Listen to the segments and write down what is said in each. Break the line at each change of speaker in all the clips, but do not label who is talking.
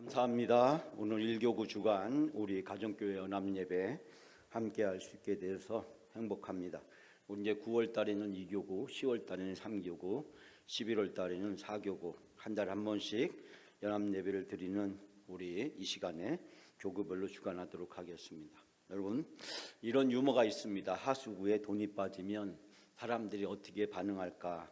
감사합니다. 오늘 1교구 주간 우리 가정교회 연합예배 함께 할 수 있게 돼서 행복합니다. 우리 이제 9월 달에는 2교구, 10월 달에는 3교구, 11월 달에는 4교구 한 달에 한 번씩 연합예배를 드리는 우리 이 시간에 교구별로 주관하도록 하겠습니다. 여러분, 이런 유머가 있습니다. 하수구에 돈이 빠지면 사람들이 어떻게 반응할까?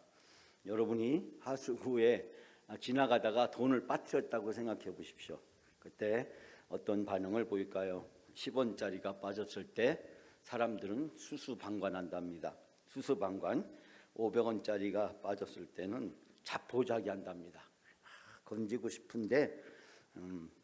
여러분이 하수구에 지나가다가 돈을 빠뜨렸다고 생각해 보십시오. 그때 어떤 반응을 보일까요? 10원짜리가 빠졌을 때 사람들은 수수방관한답니다. 수수방관. 500원짜리가 빠졌을 때는 자포자기 한답니다. 건지고 싶은데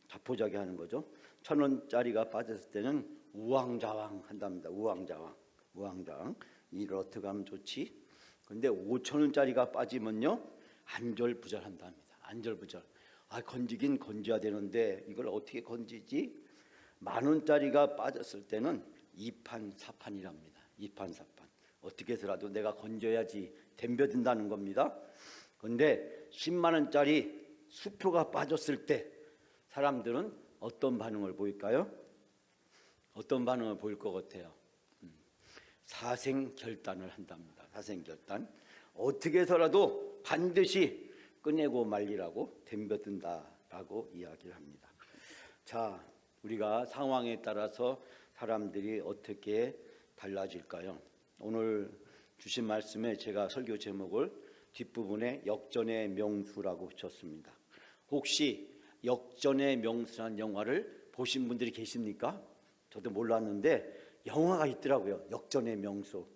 자포자기 하는 거죠. 1000원짜리가 빠졌을 때는 우왕좌왕 한답니다. 우왕좌왕. 이를 어떻게 하면 좋지? 근데 5000원짜리가 빠지면요, 안절부절한답니다. 안절부절. 건지긴 건져야 되는데 이걸 어떻게 건지지? 10,000원짜리가 빠졌을 때는 이판사판이랍니다. 이판사판. 어떻게 해서라도 내가 건져야지 덤벼든다는 겁니다. 그런데 10만원짜리 수표가 빠졌을 때 사람들은 어떤 반응을 보일까요? 어떤 반응을 보일 것 같아요? 사생결단을 한답니다. 사생결단. 어떻게 해서라도 반드시 꺼내고 말리라고 덤벼든다라고 이야기를 합니다. 자, 우리가 상황에 따라서 사람들이 어떻게 달라질까요? 오늘 주신 말씀에 제가 설교 제목을 뒷부분에 역전의 명수라고 붙였습니다. 혹시 역전의 명수라는 영화를 보신 분들이 계십니까? 저도 몰랐는데 영화가 있더라고요. 역전의 명수.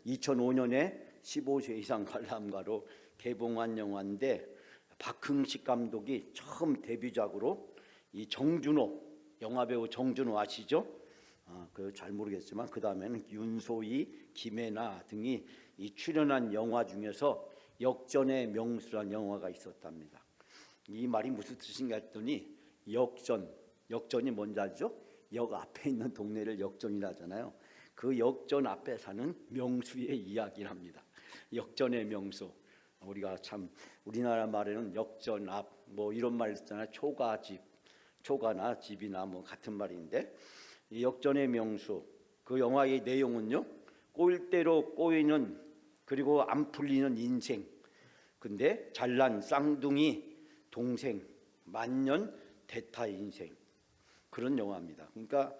2005년에 15세 이상 관람가로 개봉한 영화인데 박흥식 감독이 처음 데뷔작으로 이 정준호, 영화배우 정준호 아시죠? 잘 모르겠지만 그 다음에는 윤소희, 김혜나 등이 이 출연한 영화 중에서 역전의 명수라는 영화가 있었답니다. 이 말이 무슨 뜻인가 했더니 역전이 뭔지 알죠? 역 앞에 있는 동네를 역전이라 하잖아요. 그 역전 앞에 사는 명수의 이야기를 합니다. 역전의 명수. 우리가 참 우리나라 말에는 역전 앞 이런 말 있잖아요. 초가나 집이나 같은 말인데, 이 역전의 명수. 그 영화의 내용은요, 꼬일 대로 꼬이는, 그리고 안 풀리는 인생. 근데 잘난 쌍둥이 동생, 만년 대타 인생, 그런 영화입니다. 그러니까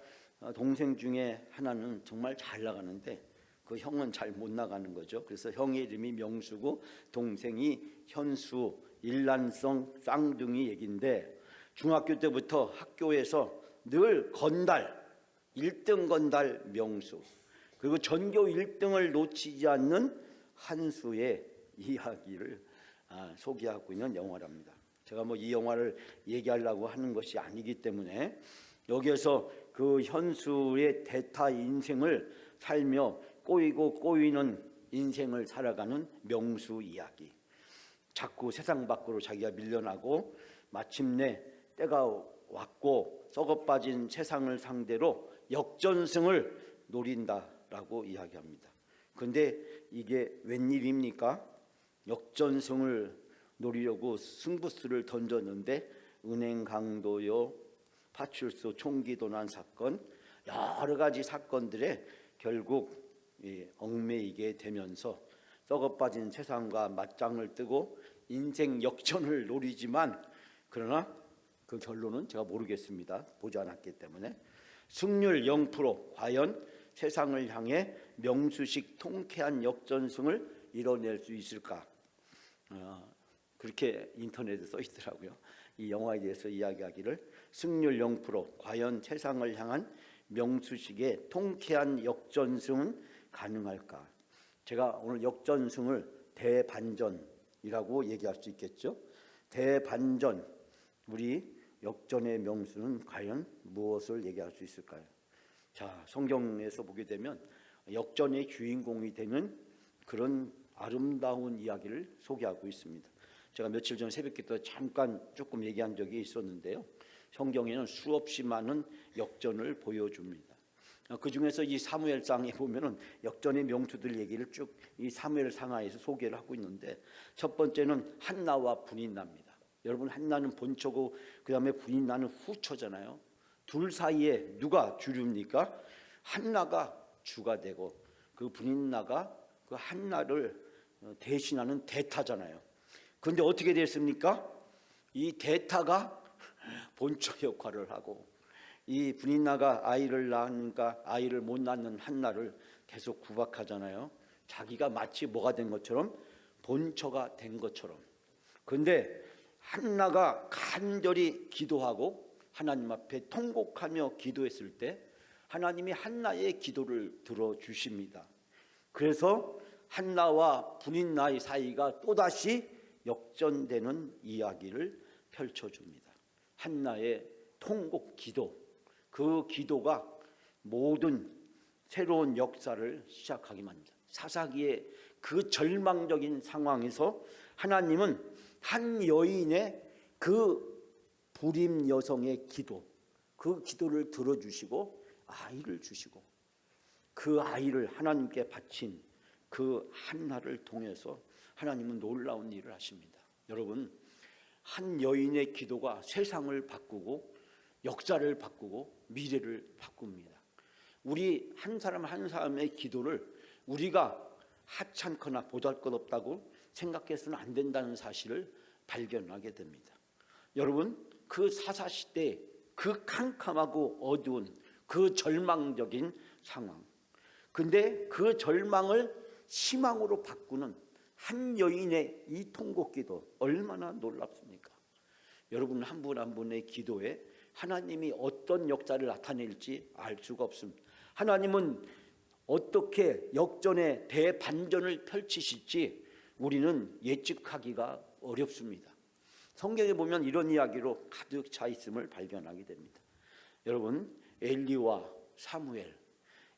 동생 중에 하나는 정말 잘 나가는데 그 형은 잘 못 나가는 거죠. 그래서 형의 이름이 명수고 동생이 현수, 일란성 쌍둥이 얘기인데, 중학교 때부터 학교에서 늘 건달, 1등 건달 명수, 그리고 전교 1등을 놓치지 않는 한수의 이야기를 소개하고 있는 영화랍니다. 제가 이 영화를 얘기하려고 하는 것이 아니기 때문에 여기에서 그 현수의 대타 인생을 살며 꼬이고 꼬이는 인생을 살아가는 명수 이야기. 자꾸 세상 밖으로 자기가 밀려나고 마침내 때가 왔고 썩어빠진 세상을 상대로 역전승을 노린다라고 이야기합니다. 그런데 이게 웬일입니까? 역전승을 노리려고 승부수를 던졌는데 은행 강도요, 파출소 총기 도난 사건, 여러 가지 사건들에 결국 얽매이게 되면서 썩어빠진 세상과 맞짱을 뜨고 인생 역전을 노리지만, 그러나 그 결론은 제가 모르겠습니다. 보지 않았기 때문에. 승률 0%, 과연 세상을 향해 명수식 통쾌한 역전승을 이뤄낼 수 있을까? 그렇게 인터넷에 써 있더라고요. 이 영화에 대해서 이야기하기를, 승률 0%, 과연 세상을 향한 명수식의 통쾌한 역전승은 가능할까? 제가 오늘 역전승을 대반전이라고 얘기할 수 있겠죠. 대반전, 우리 역전의 명수는 과연 무엇을 얘기할 수 있을까요? 자, 성경에서 보게 되면 역전의 주인공이 되는 그런 아름다운 이야기를 소개하고 있습니다. 제가 며칠 전 새벽기도 때 잠깐 조금 얘기한 적이 있었는데요. 성경에는 수없이 많은 역전을 보여줍니다. 그 중에서 이 사무엘상에 보면은 역전의 명수들 얘기를 쭉 이 사무엘상하에서 소개를 하고 있는데, 첫 번째는 한나와 분인나입니다. 여러분, 한나는 본초고 그다음에 분인나는 후초잖아요. 둘 사이에 누가 주류입니까? 한나가 주가 되고 그 분인나가 그 한나를 대신하는 대타잖아요. 그런데 어떻게 됐습니까? 이 대타가 본초 역할을 하고 이 분인나가 아이를 낳으니까 아이를 못 낳는 한나를 계속 구박하잖아요. 자기가 마치 뭐가 된 것처럼 본처가 된 것처럼. 그런데 한나가 간절히 기도하고 하나님 앞에 통곡하며 기도했을 때 하나님이 한나의 기도를 들어주십니다. 그래서 한나와 분인나의 사이가 또다시 역전되는 이야기를 펼쳐줍니다. 한나의 통곡 기도, 그 기도가 모든 새로운 역사를 시작하게 만듭니다. 사사기의 그 절망적인 상황에서 하나님은 한 여인의 그 불임 여성의 기도, 그 기도를 들어주시고 아이를 주시고 그 아이를 하나님께 바친 그 한나를 통해서 하나님은 놀라운 일을 하십니다. 여러분, 한 여인의 기도가 세상을 바꾸고 역사를 바꾸고 미래를 바꿉니다. 우리 한 사람 한 사람의 기도를 우리가 하찮거나 보잘것없다고 생각해서는 안 된다는 사실을 발견하게 됩니다. 여러분, 그 사사시대의 그 캄캄하고 어두운 그 절망적인 상황, 근데 그 절망을 희망으로 바꾸는 한 여인의 이 통곡기도 얼마나 놀랍습니까? 여러분, 한 분 한 분의 기도에 하나님이 어떤 역사를 나타낼지 알 수가 없습니다. 하나님은 어떻게 역전의 대반전을 펼치실지 우리는 예측하기가 어렵습니다. 성경에 보면 이런 이야기로 가득 차 있음을 발견하게 됩니다. 여러분, 엘리와 사무엘,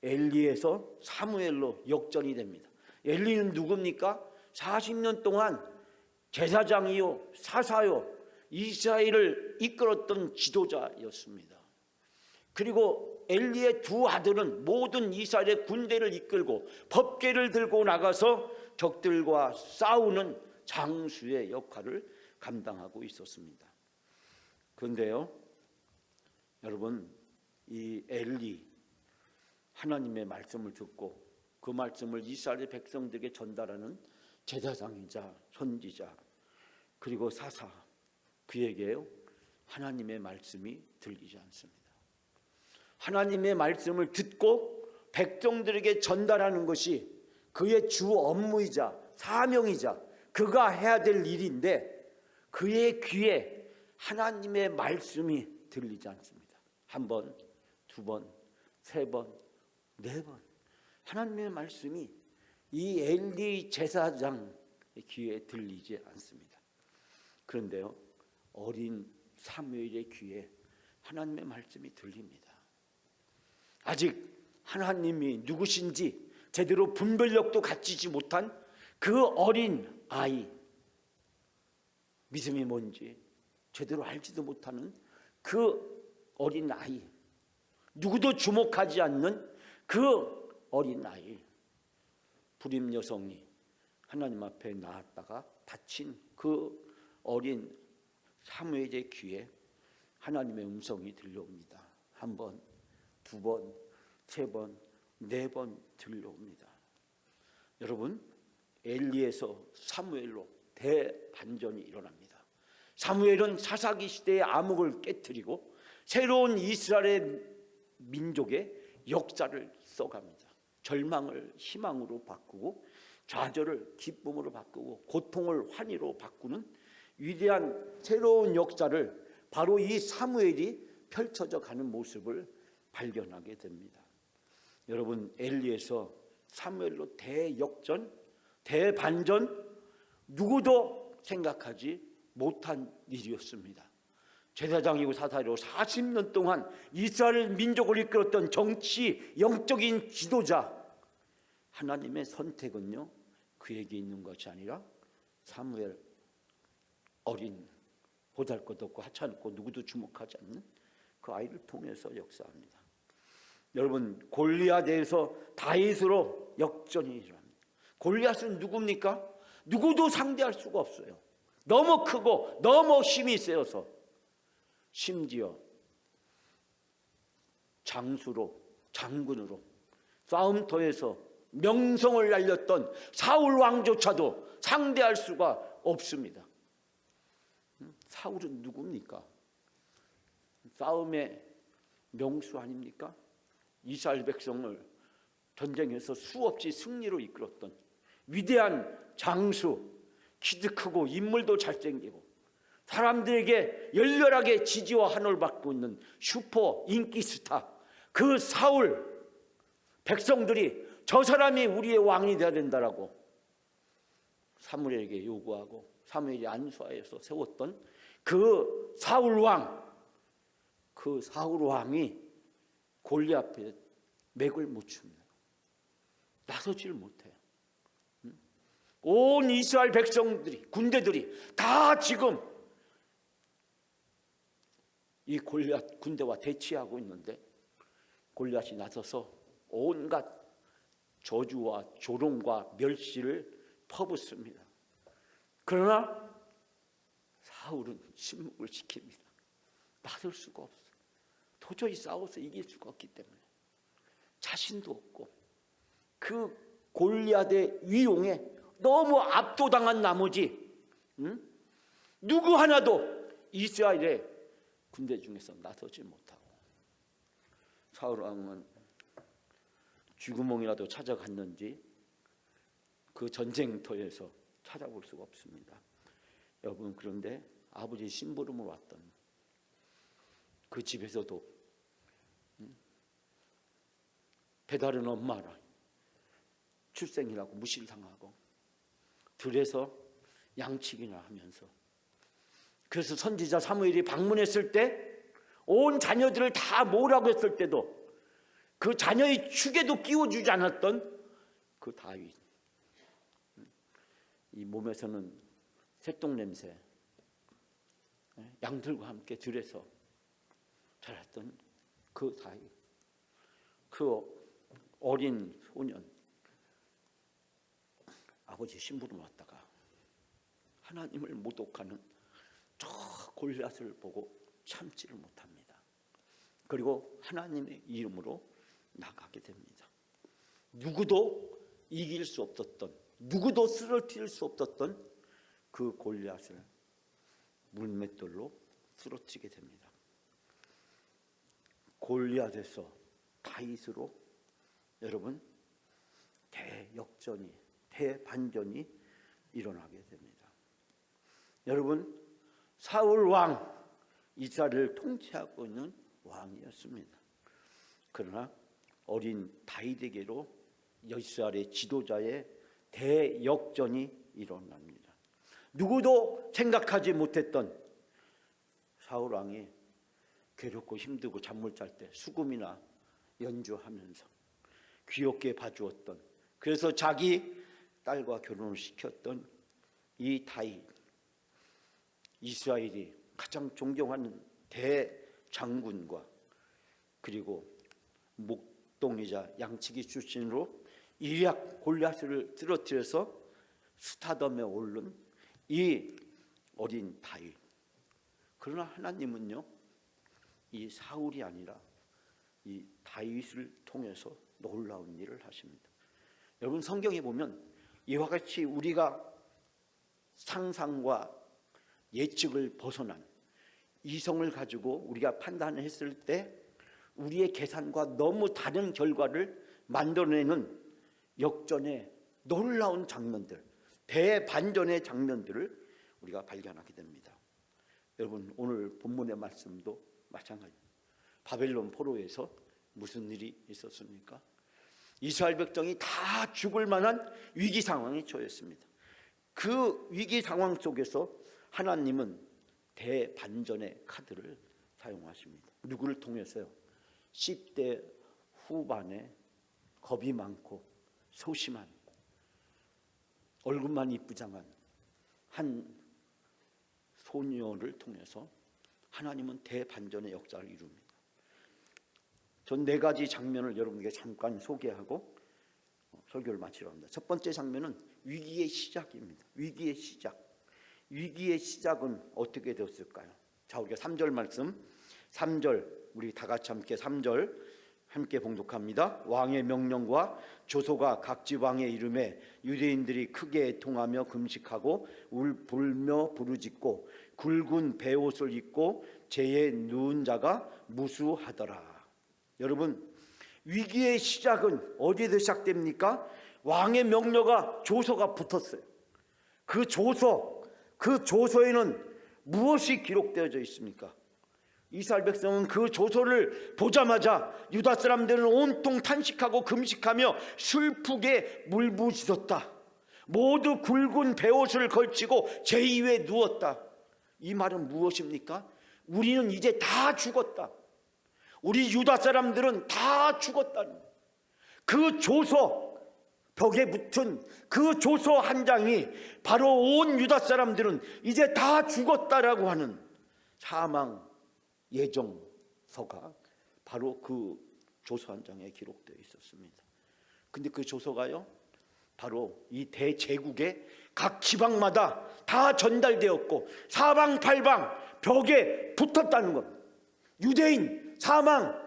엘리에서 사무엘로 역전이 됩니다. 엘리는 누굽니까? 40년 동안 제사장이요 사사요 이스라엘을 이끌었던 지도자였습니다. 그리고 엘리의 두 아들은 모든 이스라엘의 군대를 이끌고 법궤를 들고 나가서 적들과 싸우는 장수의 역할을 감당하고 있었습니다. 그런데요, 여러분, 이 엘리 하나님의 말씀을 듣고 그 말씀을 이스라엘 백성들에게 전달하는 제사장이자 선지자 그리고 사사, 그에게요 하나님의 말씀이 들리지 않습니다. 하나님의 말씀을 듣고 백성들에게 전달하는 것이 그의 주 업무이자 사명이자 그가 해야 될 일인데 그의 귀에 하나님의 말씀이 들리지 않습니다. 한 번, 두 번, 세 번, 네 번 하나님의 말씀이 이 엘리 제사장의 귀에 들리지 않습니다. 그런데요, 어린 사무엘의 귀에 하나님의 말씀이 들립니다. 아직 하나님이 누구신지 제대로 분별력도 갖추지 못한 그 어린 아이, 믿음이 뭔지 제대로 알지도 못하는 그 어린 아이, 누구도 주목하지 않는 그 어린 아이, 불임 여성이 하나님 앞에 나왔다가 바친 그 어린 사무엘의 귀에 하나님의 음성이 들려옵니다. 한 번, 두 번, 세 번, 네 번 들려옵니다. 여러분, 엘리에서 사무엘로 대반전이 일어납니다. 사무엘은 사사기 시대의 암흑을 깨뜨리고 새로운 이스라엘의 민족의 역사를 써갑니다. 절망을 희망으로 바꾸고 좌절을 기쁨으로 바꾸고 고통을 환희로 바꾸는 위대한 새로운 역사를 바로 이 사무엘이 펼쳐져 가는 모습을 발견하게 됩니다. 여러분, 엘리에서 사무엘로 대역전, 대반전, 누구도 생각하지 못한 일이었습니다. 제사장이고 사사로 40년 동안 이스라엘 민족을 이끌었던 정치, 영적인 지도자, 하나님의 선택은요 그에게 있는 것이 아니라 사무엘, 어린, 보잘것없고 하찮고 누구도 주목하지 않는 그 아이를 통해서 역사합니다. 여러분, 골리앗에서 다윗으로 역전이 일어납니다. 골리앗은 누굽니까? 누구도 상대할 수가 없어요. 너무 크고 너무 힘이 세어서 심지어 장수로, 장군으로 싸움터에서 명성을 날렸던 사울 왕조차도 상대할 수가 없습니다. 사울은 누굽니까? 싸움의 명수 아닙니까? 이스라엘 백성을 전쟁에서 수없이 승리로 이끌었던 위대한 장수, 키도 크고 인물도 잘생기고 사람들에게 열렬하게 지지와 환호를 받고 있는 슈퍼 인기 스타, 그 사울. 백성들이 저 사람이 우리의 왕이 되어야 된다라고 사무엘에게 요구하고 사무엘이 안수하여서 세웠던 그 사울 왕, 그 사울 왕이 골리앗 앞에 맥을 못 춥니다. 나서지를 못해요. 온 이스라엘 백성들이, 군대들이 다 지금 이 골리앗 군대와 대치하고 있는데 골리앗이 나서서 온갖 저주와 조롱과 멸시를 퍼붓습니다. 그러나 사울은 침묵을 지킵니다. 나설 수가 없어요. 도저히 싸워서 이길 수가 없기 때문에 자신도 없고 그 골리앗의 위용에 너무 압도당한 나머지 누구 하나도 이스라엘의 군대 중에서 나서지 못하고 사울 왕은 쥐구멍이라도 찾아갔는지 그 전쟁터에서 찾아볼 수가 없습니다. 여러분, 그런데 아버지 심부름으로 왔던 그 집에서도 배다른 엄마라 출생이라고 무실당하고 들에서 양치기나 하면서, 그래서 선지자 사무엘이 방문했을 때 온 자녀들을 다 모으라고 했을 때도 그 자녀의 축에도 끼워주지 않았던 그 다윗, 이 몸에서는 새똥 냄새, 양들과 함께 들에서 자랐던 그 다윗, 그 어린 소년, 아버지 심부름 왔다가 하나님을 모독하는 저 골리앗을 보고 참지를 못합니다. 그리고 하나님의 이름으로 나가게 됩니다. 누구도 이길 수 없었던, 누구도 쓰러뜨릴 수 없었던 그 골리앗을 물맷돌로 쓰러뜨리게 됩니다. 골리앗에서 다윗으로 여러분 대역전이, 대반전이 일어나게 됩니다. 여러분, 사울 왕, 이스라엘을 통치하고 있는 왕이었습니다. 그러나 어린 다윗에게로 이스라엘의 지도자의 대역전이 일어납니다. 누구도 생각하지 못했던 사울 왕이 괴롭고 힘들고 잠을 잘 때 수금이나 연주하면서 귀엽게 봐주었던, 그래서 자기 딸과 결혼을 시켰던 이 다윗, 이스라엘이 가장 존경하는 대장군과 그리고 목동이자 양치기 출신으로 이리앗 골리앗을 쓰러뜨려서 스타덤에 오른 이 어린 다윗. 그러나 하나님은요, 이 사울이 아니라 이 다윗을 통해서 놀라운 일을 하십니다. 여러분, 성경에 보면 이와 같이 우리가 상상과 예측을 벗어난 이성을 가지고 우리가 판단했을 때 우리의 계산과 너무 다른 결과를 만들어내는 역전의 놀라운 장면들, 대반전의 장면들을 우리가 발견하게 됩니다. 여러분, 오늘 본문의 말씀도 마찬가지입니다. 바벨론 포로에서 무슨 일이 있었습니까? 이스라엘 백성이 다 죽을 만한 위기 상황에 처했습니다. 그 위기 상황 속에서 하나님은 대반전의 카드를 사용하십니다. 누구를 통해서요? 10대 후반에 겁이 많고 소심한, 얼굴만 이쁘장한 한 소녀를 통해서 하나님은 대반전의 역사를 이룹니다. 전 4가지 장면을 여러분에게 잠깐 소개하고 설교를 마치려 합니다. 첫 번째 장면은 위기의 시작입니다. 위기의 시작. 위기의 시작은 어떻게 되었을까요? 자, 우리가 3절 말씀, 3절 우리 다 같이 함께 3절 함께 봉독합니다. 왕의 명령과 조소가 각 지방에 이름에 유대인들이 크게 애통하며 금식하고 울며 부르짖고 굵은 베옷을 입고 재에 누운 자가 무수하더라. 여러분, 위기의 시작은 어디에서 시작됩니까? 왕의 명령과 조서가 붙었어요. 그 조서에는 무엇이 기록되어져 있습니까? 이스라엘 백성은 그 조서를 보자마자 유다 사람들은 온통 탄식하고 금식하며 슬프게 울부짖었다. 모두 굵은 베옷을 걸치고 제 위에 누웠다. 이 말은 무엇입니까? 우리는 이제 다 죽었다. 우리 유다 사람들은 다 죽었다. 그 조서, 벽에 붙은 그 조서 한 장이 바로 온 유다 사람들은 이제 다 죽었다라고 하는 사망 예정서가 바로 그 조서 한 장에 기록되어 있었습니다. 근데 그 조서가요, 바로 이 대제국의 각 지방마다 다 전달되었고 사방팔방 벽에 붙었다는 것. 유대인 사망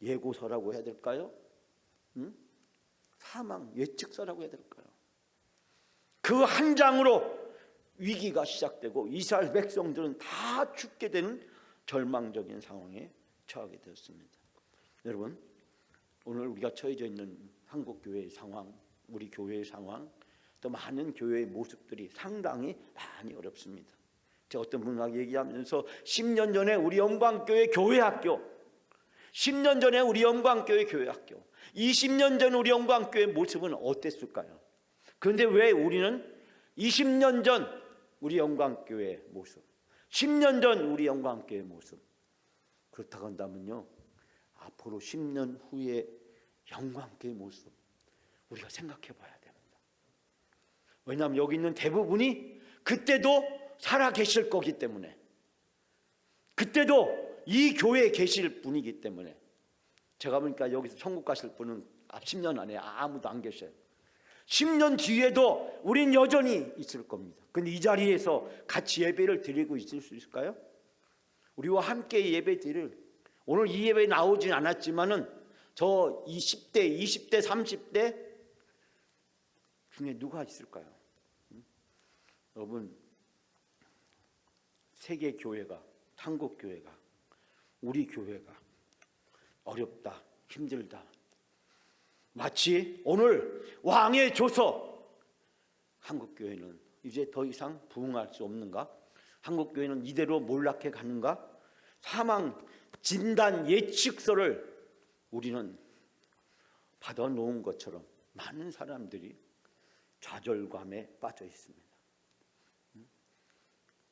예고서라고 해야 될까요? 사망 예측서라고 해야 될까요? 그 한 장으로 위기가 시작되고 이스라엘 백성들은 다 죽게 되는 절망적인 상황에 처하게 되었습니다. 여러분, 오늘 우리가 처해져 있는 한국 교회의 상황, 우리 교회의 상황, 또 많은 교회의 모습들이 상당히 많이 어렵습니다. 제가 어떤 분과 얘기하면서 10년 전에 우리 영광교회 교회학교, 10년 전에 우리 영광교회 교회학교, 20년 전 우리 영광교회 모습은 어땠을까요? 그런데 왜 우리는 20년 전 우리 영광교회 모습, 10년 전 우리 영광교회 모습, 그렇다고 한다면요, 앞으로 10년 후의 영광교회 모습 우리가 생각해 봐야 됩니다. 왜냐하면 여기 있는 대부분이 그때도 살아 계실 거기 때문에, 그때도 이 교회에 계실 분이기 때문에. 제가 보니까 여기서 천국 가실 분은 10년 안에 아무도 안 계셔요. 10년 뒤에도 우린 여전히 있을 겁니다. 근데 이 자리에서 같이 예배를 드리고 있을 수 있을까요? 우리와 함께 예배 드릴, 오늘 이 예배에 나오진 않았지만은 저 20대, 20대, 30대 중에 누가 있을까요? 여러분, 세계 교회가, 한국 교회가, 우리 교회가 어렵다, 힘들다. 마치 오늘 왕의 조서, 한국 교회는 이제 더 이상 부흥할 수 없는가? 한국 교회는 이대로 몰락해 가는가? 사망 진단 예측서를 우리는 받아 놓은 것처럼 많은 사람들이 좌절감에 빠져 있습니다.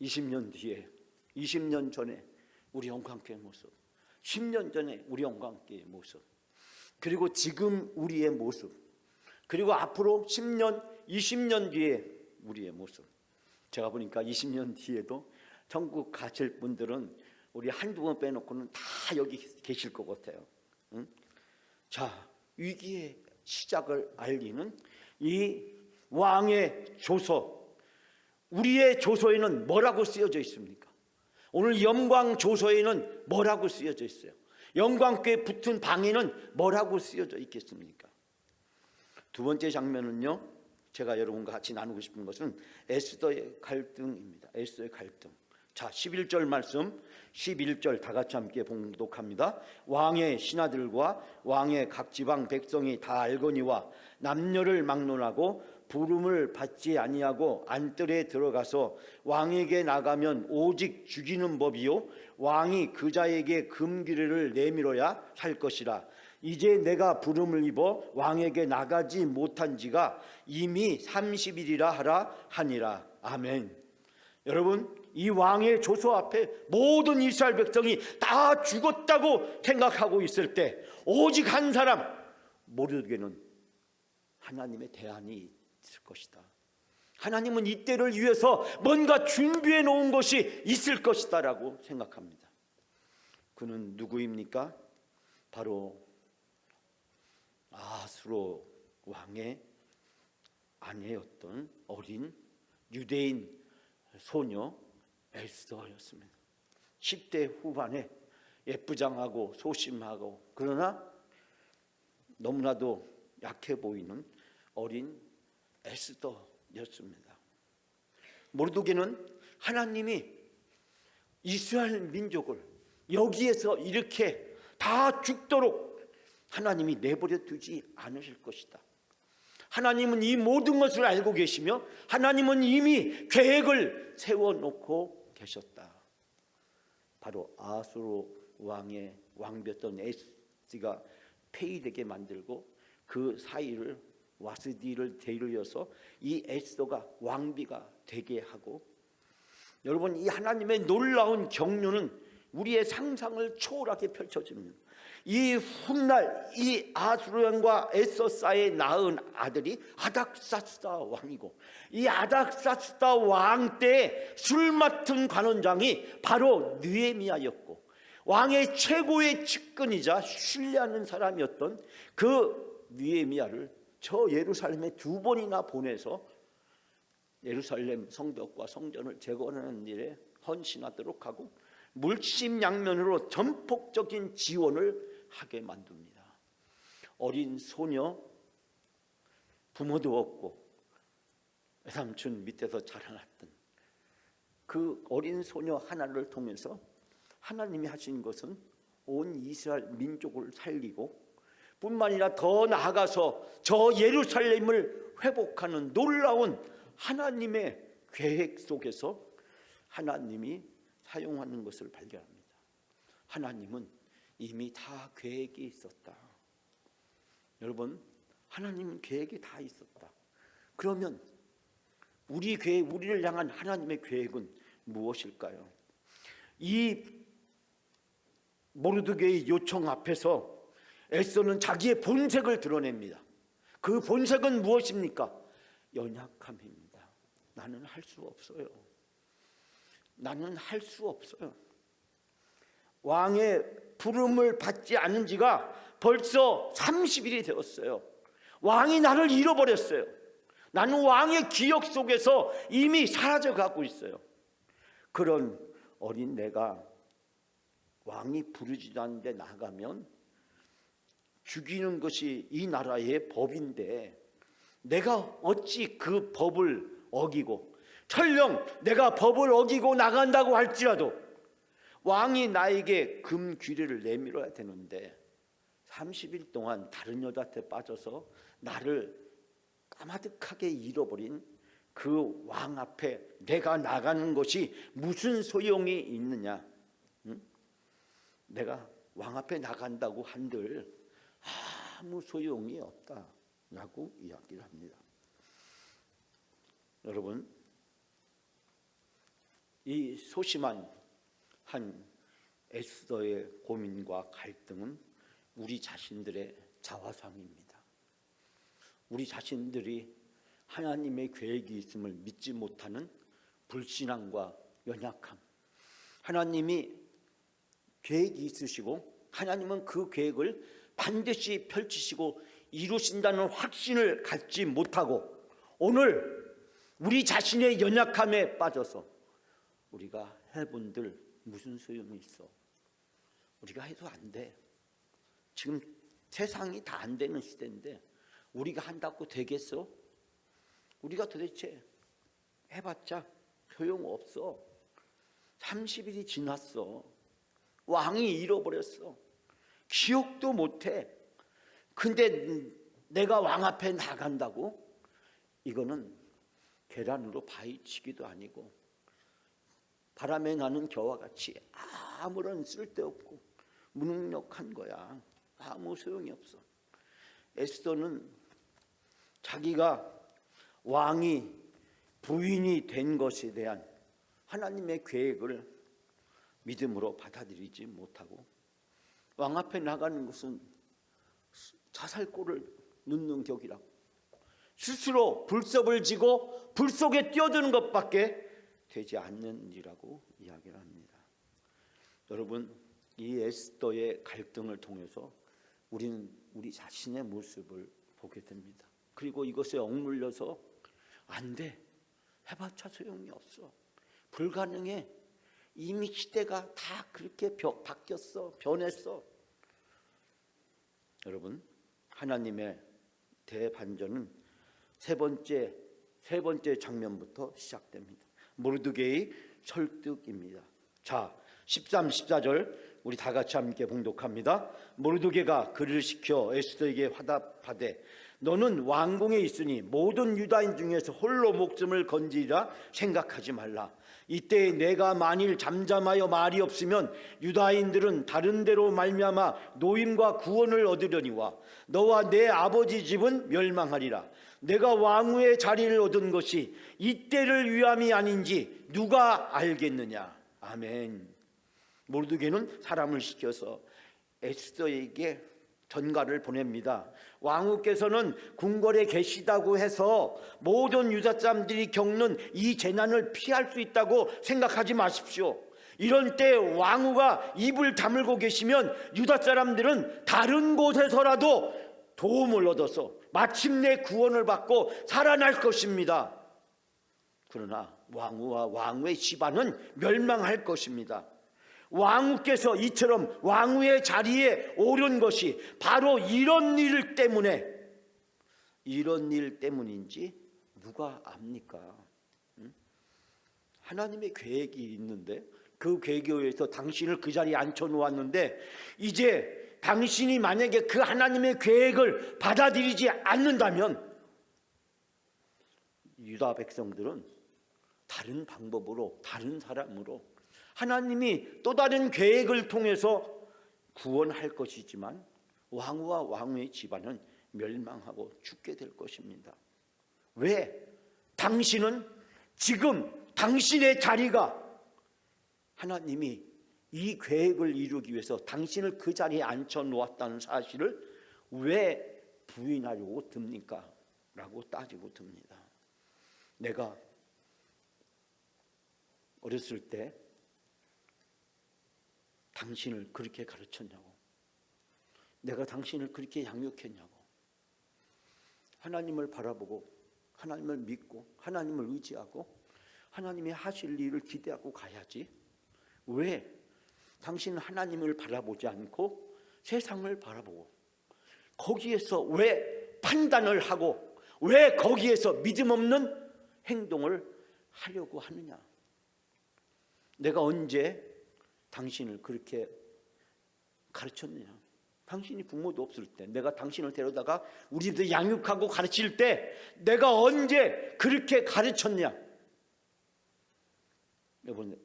20년 뒤에, 20년 전에 우리 영광교회 모습, 10년 전에 우리 영광교회 모습, 그리고 지금 우리의 모습, 그리고 앞으로 10년, 20년 뒤에 우리의 모습. 제가 보니까 20년 뒤에도 천국 가실 분들은 우리 한두 번 빼놓고는 다 여기 계실 것 같아요. 응? 자, 위기의 시작을 알리는 이 왕의 조서, 우리의 조서에는 뭐라고 쓰여져 있습니까? 오늘 영광 조서에는 뭐라고 쓰여져 있어요? 영광교에 붙은 방에는 뭐라고 쓰여져 있겠습니까? 두 번째 장면은요, 제가 여러분과 같이 나누고 싶은 것은 에스더의 갈등입니다. 에스더의 갈등. 자, 11절 말씀, 11절 다 같이 함께 봉독합니다. 왕의 신하들과 왕의 각 지방 백성이 다 알거니와 남녀를 막론하고 부름을 받지 아니하고 안뜰에 들어가서 왕에게 나가면 오직 죽이는 법이요 왕이 그 자에게 금기를 내밀어야 할 것이라. 이제 내가 부름을 입어 왕에게 나가지 못한 지가 이미 30일이라 하라 하니라. 아멘. 여러분, 이 왕의 조서 앞에 모든 이스라엘 백성이 다 죽었다고 생각하고 있을 때 오직 한 사람, 모르게는 하나님의 대안이 있을 것이다. 하나님은 이 때를 위해서 뭔가 준비해 놓은 것이 있을 것이다 라고 생각합니다. 그는 누구입니까? 바로 아수로 왕의 아내였던 어린 유대인 소녀 에스더였습니다. 10대 후반에 예쁘장하고 소심하고 그러나 너무나도 약해 보이는 어린 에스더였습니다. 모르드게는 하나님이 이스라엘 민족을 여기에서 이렇게 다 죽도록 하나님이 내버려 두지 않으실 것이다. 하나님은 이 모든 것을 알고 계시며 하나님은 이미 계획을 세워놓고 계셨다. 바로 아수르 왕의 왕비였던 에스티가 폐위되게 만들고 그 사이를 와스디를 데려서 이 에스더가 왕비가 되게 하고, 여러분 이 하나님의 놀라운 경륜은 우리의 상상을 초월하게 펼쳐집니다. 이 훗날 이 아수르 왕과 에서사에 낳은 아들이 아닥사스다 왕이고, 이 아닥사스다 왕 때 술 맡은 관원장이 바로 느헤미야였고, 왕의 최고의 측근이자 신뢰하는 사람이었던 그 느헤미야를 저 예루살렘에 2번이나 보내서 예루살렘 성벽과 성전을 재건하는 일에 헌신하도록 하고 물심양면으로 전폭적인 지원을 하게 만듭니다. 어린 소녀, 부모도 없고 외삼촌 밑에서 자라났던 그 어린 소녀 하나를 통해서 하나님이 하신 것은 온 이스라엘 민족을 살리고 뿐만 아니라 더 나아가서 저 예루살렘을 회복하는 놀라운 하나님의 계획 속에서 하나님이 사용하는 것을 발견합니다. 하나님은 이미 다 계획이 있었다. 여러분, 하나님은 계획이 다 있었다. 그러면 우리를 향한 하나님의 계획은 무엇일까요? 이 모르드게의 요청 앞에서 에스더는 자기의 본색을 드러냅니다. 그 본색은 무엇입니까? 연약함입니다. 나는 할 수 없어요. 나는 할 수 없어요. 왕의 부름을 받지 않은 지가 벌써 30일이 되었어요. 왕이 나를 잃어버렸어요. 나는 왕의 기억 속에서 이미 사라져가고 있어요. 그런 어린 내가 왕이 부르지도 않는데 나가면 죽이는 것이 이 나라의 법인데 내가 어찌 그 법을 어기고, 설령 내가 법을 어기고 나간다고 할지라도 왕이 나에게 금귀례를 내밀어야 되는데 30일 동안 다른 여자한테 빠져서 나를 까마득하게 잃어버린 그 왕 앞에 내가 나가는 것이 무슨 소용이 있느냐? 응? 내가 왕 앞에 나간다고 한들 아무 소용이 없다라고 이야기를 합니다. 여러분, 이 소심한 한 에스더의 고민과 갈등은 우리 자신들의 자화상입니다. 우리 자신들이 하나님의 계획이 있음을 믿지 못하는 불신앙과 연약함, 하나님이 계획이 있으시고 하나님은 그 계획을 반드시 펼치시고 이루신다는 확신을 갖지 못하고 오늘 우리 자신의 연약함에 빠져서 우리가 해본들 무슨 소용이 있어? 우리가 해도 안 돼. 지금 세상이 다 안 되는 시대인데 우리가 한다고 되겠어? 우리가 도대체 해봤자 소용없어. 30일이 지났어. 왕이 잃어버렸어. 기억도 못해. 근데 내가 왕 앞에 나간다고? 이거는 계란으로 바위치기도 아니고 바람에 나는 겨와 같이 아무런 쓸데없고 무능력한 거야. 아무 소용이 없어. 에스더는 자기가 왕이 부인이 된 것에 대한 하나님의 계획을 믿음으로 받아들이지 못하고 왕 앞에 나가는 것은 자살골을 눕는 격이라고 스스로 불섭을 지고 불 속에 뛰어드는 것밖에 되지 않는 일이라고 이야기를 합니다. 여러분, 이 에스더의 갈등을 통해서 우리는 우리 자신의 모습을 보게 됩니다. 그리고 이것에 억눌려서 안 돼, 해봤자 소용이 없어. 불가능해. 이미 시대가 다 그렇게 바뀌었어. 변했어. 여러분, 하나님의 대반전은 세 번째 장면부터 시작됩니다. 모르드게의 설득입니다. 자, 13, 14절 우리 다 같이 함께 봉독합니다. 모르드게가 그를 시켜 에스더에게 화답하되 너는 왕궁에 있으니 모든 유다인 중에서 홀로 목숨을 건지리라 생각하지 말라. 이때 내가 만일 잠잠하여 말이 없으면 유다인들은 다른 데로 말미암아 노임과 구원을 얻으려니와 너와 내 아버지 집은 멸망하리라. 내가 왕후의 자리를 얻은 것이 이때를 위함이 아닌지 누가 알겠느냐. 아멘. 모르드게는 사람을 시켜서 에스더에게 전가를 보냅니다. 왕후께서는 궁궐에 계시다고 해서 모든 유다 사람들이 겪는 이 재난을 피할 수 있다고 생각하지 마십시오. 이런 때 왕후가 입을 다물고 계시면 유다 사람들은 다른 곳에서라도 도움을 얻어서 마침내 구원을 받고 살아날 것입니다. 그러나 왕후와 왕후의 집안은 멸망할 것입니다. 왕후께서 이처럼 왕후의 자리에 오른 것이 바로 이런 일 때문인지 누가 압니까? 하나님의 계획이 있는데 그 계획에 의해서 당신을 그 자리에 앉혀놓았는데 이제 당신이 만약에 그 하나님의 계획을 받아들이지 않는다면 유다 백성들은 다른 방법으로, 다른 사람으로 하나님이 또 다른 계획을 통해서 구원할 것이지만 왕후와 왕후의 집안은 멸망하고 죽게 될 것입니다. 왜? 당신은 지금 당신의 자리가 하나님이 이 계획을 이루기 위해서 당신을 그 자리에 앉혀놓았다는 사실을 왜 부인하려고 듭니까? 라고 따지고 듭니다. 내가 어렸을 때 당신을 그렇게 가르쳤냐고, 내가 당신을 그렇게 양육했냐고, 하나님을 바라보고 하나님을 믿고 하나님을 의지하고 하나님이 하실 일을 기대하고 가야지, 왜 당신은 하나님을 바라보지 않고 세상을 바라보고 거기에서 왜 판단을 하고 왜 거기에서 믿음 없는 행동을 하려고 하느냐. 내가 언제 당신을 그렇게 가르쳤느냐. 당신이 부모도 없을 때 내가 당신을 데려다가 우리 집에 양육하고 가르칠 때 내가 언제 그렇게 가르쳤냐. 여러분,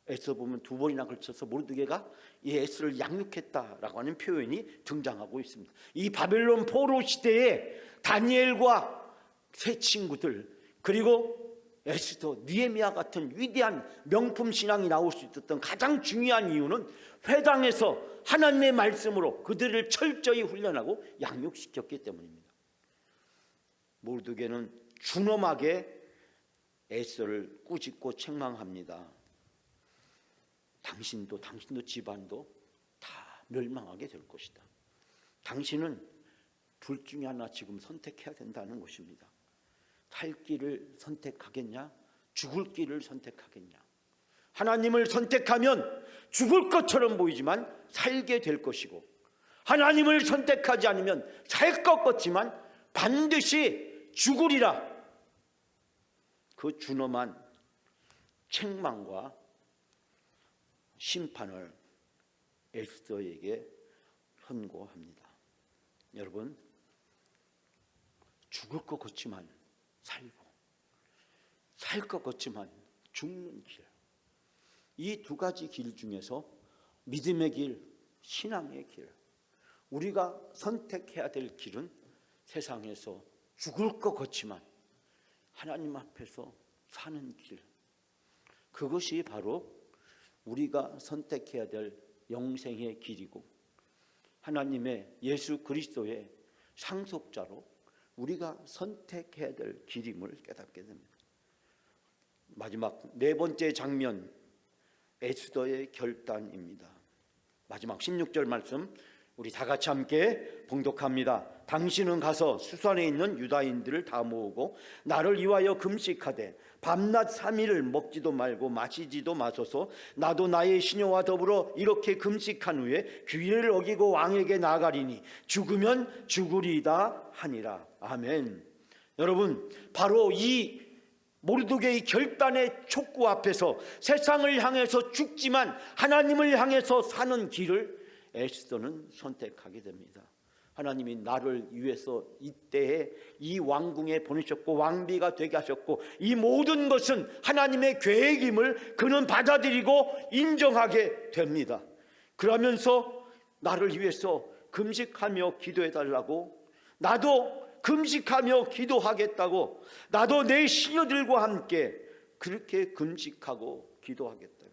에스더 보면 두 번이나 걸쳐서 모르드게가 이 에스더를 양육했다라고 하는 표현이 등장하고 있습니다. 이 바벨론 포로 시대에 다니엘과 세 친구들 그리고 에스더, 느헤미야 같은 위대한 명품 신앙이 나올 수 있었던 가장 중요한 이유는 회당에서 하나님의 말씀으로 그들을 철저히 훈련하고 양육시켰기 때문입니다. 모르드게는 준엄하게 에스더를 꾸짖고 책망합니다. 당신도 집안도 다 멸망하게 될 것이다. 당신은 둘 중에 하나 지금 선택해야 된다는 것입니다. 살 길을 선택하겠냐? 죽을 길을 선택하겠냐? 하나님을 선택하면 죽을 것처럼 보이지만 살게 될 것이고, 하나님을 선택하지 않으면 살 것 같지만 반드시 죽으리라. 그 준엄한 책망과 심판을 에스더에게 선고합니다. 여러분, 죽을 것 같지만 살고, 살 것 같지만 죽는 길, 이 두 가지 길 중에서 믿음의 길, 신앙의 길, 우리가 선택해야 될 길은 세상에서 죽을 것 같지만 하나님 앞에서 사는 길, 그것이 바로 우리가 선택해야 될 영생의 길이고 하나님의 예수 그리스도의 상속자로 우리가 선택해야 될 길임을 깨닫게 됩니다. 마지막 네 번째 장면, 에스더의 결단입니다. 마지막 16절 말씀 우리 다 같이 함께 봉독합니다. 당신은 가서 수산에 있는 유다인들을 다 모으고 나를 위하여 금식하되 밤낮 3일을 먹지도 말고 마시지도 마소서. 나도 나의 시녀와 더불어 이렇게 금식한 후에 규례를 어기고 왕에게 나아가리니 죽으면 죽으리이다 하니라. 아멘. 여러분, 바로 이 모르드게의 결단의 촉구 앞에서 세상을 향해서 죽지만 하나님을 향해서 사는 길을 에스더는 선택하게 됩니다. 하나님이 나를 위해서 이때에 이 왕궁에 보내셨고 왕비가 되게 하셨고 이 모든 것은 하나님의 계획임을 그는 받아들이고 인정하게 됩니다. 그러면서 나를 위해서 금식하며 기도해달라고, 나도 금식하며 기도하겠다고, 나도 내 시녀들과 함께 그렇게 금식하고 기도하겠다.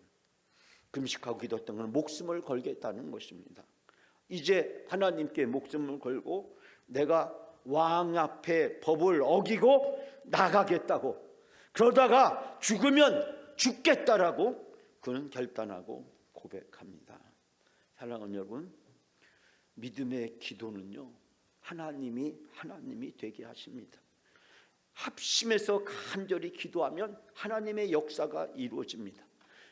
금식하고 기도했던 것은 목숨을 걸겠다는 것입니다. 이제 하나님께 목숨을 걸고 내가 왕 앞에 법을 어기고 나가겠다고, 그러다가 죽으면 죽겠다라고 그는 결단하고 고백합니다. 사랑하는 여러분, 믿음의 기도는요, 하나님이 되게 하십니다. 합심해서 간절히 기도하면 하나님의 역사가 이루어집니다.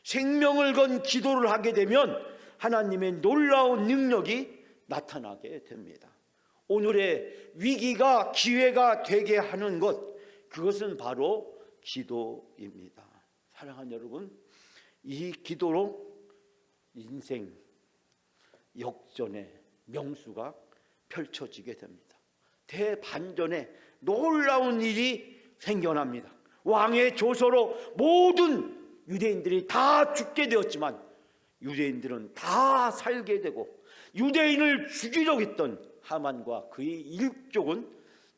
생명을 건 기도를 하게 되면 하나님의 놀라운 능력이 나타나게 됩니다. 오늘의 위기가 기회가 되게 하는 것, 그것은 바로 기도입니다. 사랑하는 여러분, 이 기도로 인생 역전의 명수가 펼쳐지게 됩니다. 대반전에 놀라운 일이 생겨납니다. 왕의 조서로 모든 유대인들이 다 죽게 되었지만 유대인들은 다 살게 되고, 유대인을 죽이려고 했던 하만과 그의 일족은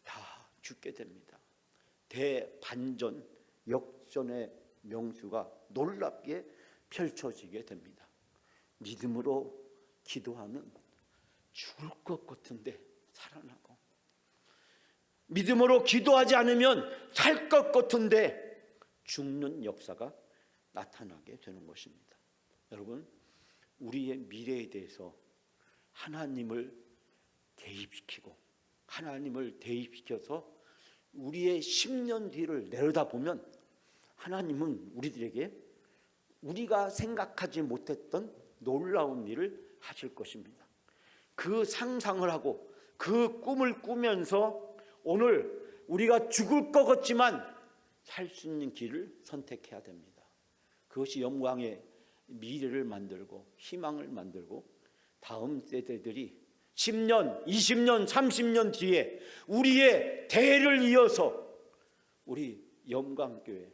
다 죽게 됩니다. 대반전, 역전의 명수가 놀랍게 펼쳐지게 됩니다. 믿음으로 기도하면 죽을 것 같은데 살아나고, 믿음으로 기도하지 않으면 살 것 같은데 죽는 역사가 나타나게 되는 것입니다. 여러분, 우리의 미래에 대해서 하나님을 대입시켜서 우리의 10년 뒤를 내려다보면 하나님은 우리들에게 우리가 생각하지 못했던 놀라운 일을 하실 것입니다. 그 상상을 하고 그 꿈을 꾸면서 오늘 우리가 죽을 것 같지만 살 수 있는 길을 선택해야 됩니다. 그것이 영광의 미래를 만들고 희망을 만들고 다음 세대들이 10년, 20년, 30년 뒤에 우리의 대를 이어서 우리 영광교회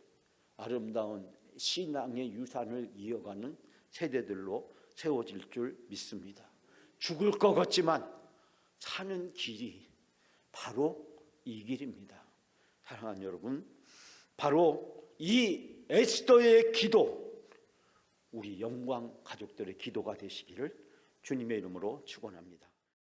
아름다운 신앙의 유산을 이어가는 세대들로 세워질 줄 믿습니다. 죽을 것 같지만 사는 길이 바로 이 길입니다. 사랑하는 여러분, 바로 이 에스더의 기도, 우리 영광 가족들의 기도가 되시기를 주님의 이름으로 축원합니다.